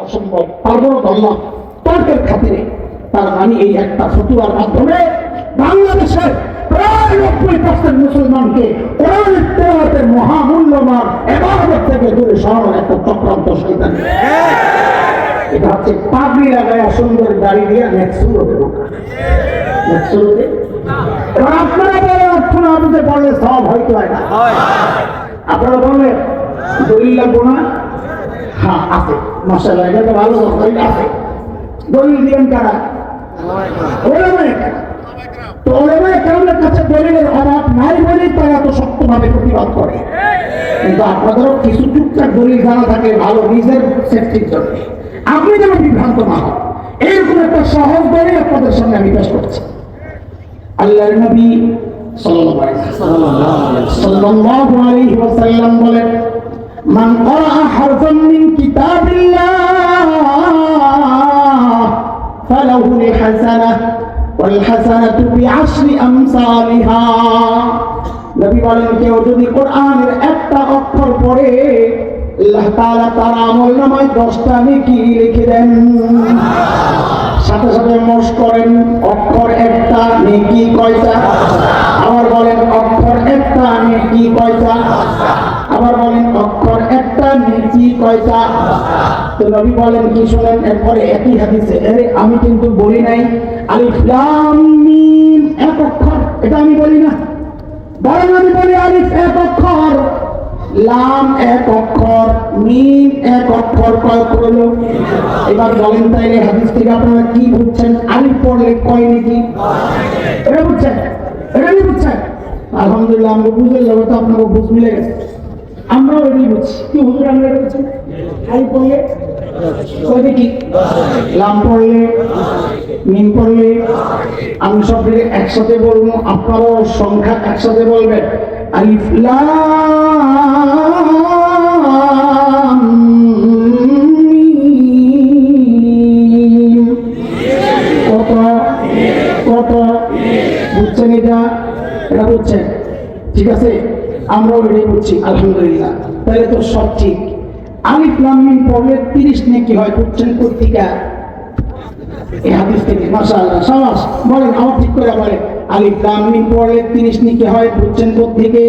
অসম্ভব, পারবো না আল্লাহ তর্কের খাতিরে। তার মানে এই একটা ফতুয়ার মাধ্যমে বাংলাদেশের প্রায় 90% মুসলমানকে কোরআনের তেলাওয়াতের মহামূল্যবান ইবাদত থেকে দূরে সরানোর একটা চক্রান্ত শয়তানি। এটা হচ্ছে পাগড়ি লাগায় সুন্দর দাড়ি দিয়ে নেক্সুলোতে নেক্সুলোতে। এবার আপনারা বলেন অর্থ না বুঝে পড়লে সব হয়তো হয় না। আপনারা বললেন দলিল লাগবো না? হ্যাঁ আছে, মাশাআল্লাহ, এটা তো ভালো দলিল আছে। দলিল দিবেন কারা? ওলামায়ে কেরাম। তো ওলামায়ে কেরামের কাছে দলিলের অভাব নাই বলেই তারা তো শক্তভাবে প্রতিবাদ করে। কিন্তু আপনাদেরও কিছু টুকটাক দলিল জানা থাকে ভালো, নিজের সেফটির জন্য, আপনি যেন বিভ্রান্ত না হন। এরকম একটা সহজ দলিল আপনাদের সামনে আমি পেশ করছি। আল্লাহর নবী সাল্লাল্লাহু আলাইহি ওয়াসাল্লাম বলেন, মান ক্বারা হারফান মিন কিতাবিল্লাহ ফালাহু হাসানাহ ওয়াল হাসানাতু বিআশরি আমসালিহা। নবী বলেন, কেউ যদি কোরআনের একটা অক্ষর পড়ে আল্লাহ তাআলা তার আমলনামায় 10টা নেকি লিখে দেন। সাথে সাথে মশ করেন, অক্ষর একটা নেকি কয়টা? আবার বলেন অক্ষর একটা নেকি কয়টা? আবার বলেন অক্ষর একটা নেকি কয়টা? তো নবী বলেন কি শুনেন, এরপরে একই হাদিসে, আমি কিন্তু বলি নাই আলিফ লাম মিম এক অক্ষর, এটা আমি বলি না, বরং আমি বলি আলিফ এক অক্ষর, লাম এক অক্ষর, মিম এক অক্ষর, কয় করলো? এবার বলেন তাইলে হাদিস থেকে আপনারা কি বুঝছেন? আলিফ পড়লে কয় নেকি? এটা বুঝছেন? এটা কি বুঝছেন? আলহামদুলিল্লাহ, আমরা বুঝে যাবো, তো আপনাকে বুঝ মিলে গেছে, আমরাও এটাই বুঝছি। কি হুজুর আমরা এটা বুঝছেন? আলিফ পড়লে কয় নেকি, লাম পড়লে, মিম পড়লে। আমি সব একসাথে বলবো, আপনারাও সংখ্যা একসাথে বলবেন। আলিফ লাম মিম। কত কত বুঝছেন? এটা এটা বুঝছেন? ঠিক আছে, আমরাও এটাই বুঝছি, আলহামদুলিল্লাহ। তাহলে তো সব ঠিক। আলিফ লাম মিম পড়লে 30 নেকি হয়, বুঝছেন কোত্থেকে? এই হাদিস থেকে। মাশাআল্লাহ, শাবাশ, বলেন, আমার ঠিক করে বলেন। আলিফ লাম মিম পড়লে 30 নেকি হয়, বুঝছেন কোত্থেকে?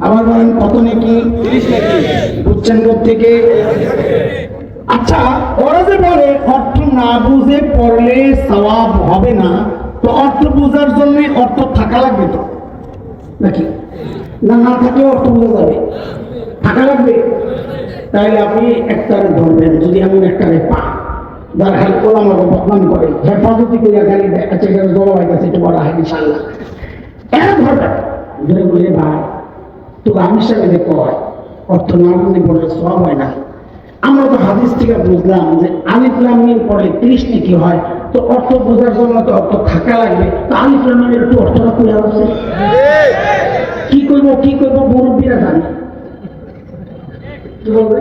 আবার বলেন কত নেকি? 30 নেকি, বুঝছেন কোত্থেকে? আচ্ছা, ওরা যে বলে অর্থ না বুঝে পড়লে সওয়াব হবে না, তো অর্থ বোঝার জন্য অর্থ থাকা লাগবে তো নাকি? না, না থাকলে অর্থ বোঝা যাবে? থাকা লাগবে। তাহলে আপনি একটারে ধরবেন, যদি এমন একটারে পান যার হেল্প করে আমাকে বদনাম করে, হেফাজতি করে গালি দেয়, আচ্ছা এখানে জমা হয়ে গেছে, একটু বড় হয় ইনশাল্লাহ, এর ধরবেন ধরে বলে, ভাই তো আমি সাথে কয় অর্থ না বুঝে পড়লে সব হয় না। আমরা তো হাদিস থেকে বুঝলাম যে আলিফ লাম মিম পড়লে 30 নেকি হয়, তো অর্থ বোঝার জন্য তো অর্থ থাকা লাগবে। তো আলিফ লাম মিমের একটু অর্থটা কই আছে? কি করবো মুরব্বীরা জানে। কি বলবে?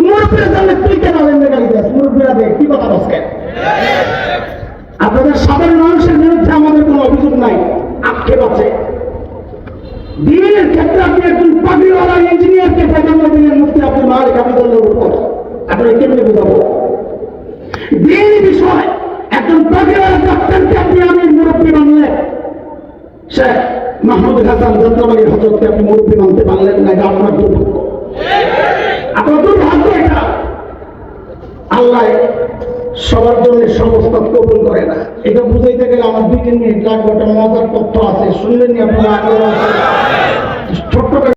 মুরব্বীরা জানলে তুই কেন আলেমদের গালি দিস? মুরব্বীরা দেখ, কি কথা বলছে? আপনাদের সাধারণ মানুষের বিরুদ্ধে আমাদের কোনো অভিযোগ নাই, আক্ষেপ আছে। দিনের ক্ষেত্রে আপনি একজন পাগড়িওয়ালা ইঞ্জিনিয়ারকে পয়গাম্বর দিলেন মুফতি আব্দুল মালিক হাফিজাহুল্লাহর উপর, আপনারা কেমনে বুঝাবো? দিনের বিষয় একজন পাগড়িওয়ালা ডাক্তারকে আপনি আমি মুরব্বী মানলেন, শেখ মাহমুদ হাসান জান্তাবাড়ির হযরতকে আপনি মুরব্বী মানতে পারলেন না, এটা আপনার দুর্ভাগ্য, আপনার দুর্ভাগ্য। এটা আল্লাহ সবার জন্য সমস্ত কবুল করে না। এটা বুঝাইতে গেলে আমার 2-3 মিনিট লাগবে। একটা মজার তথ্য আছে, শুনলেন আপনারা? ছোট্ট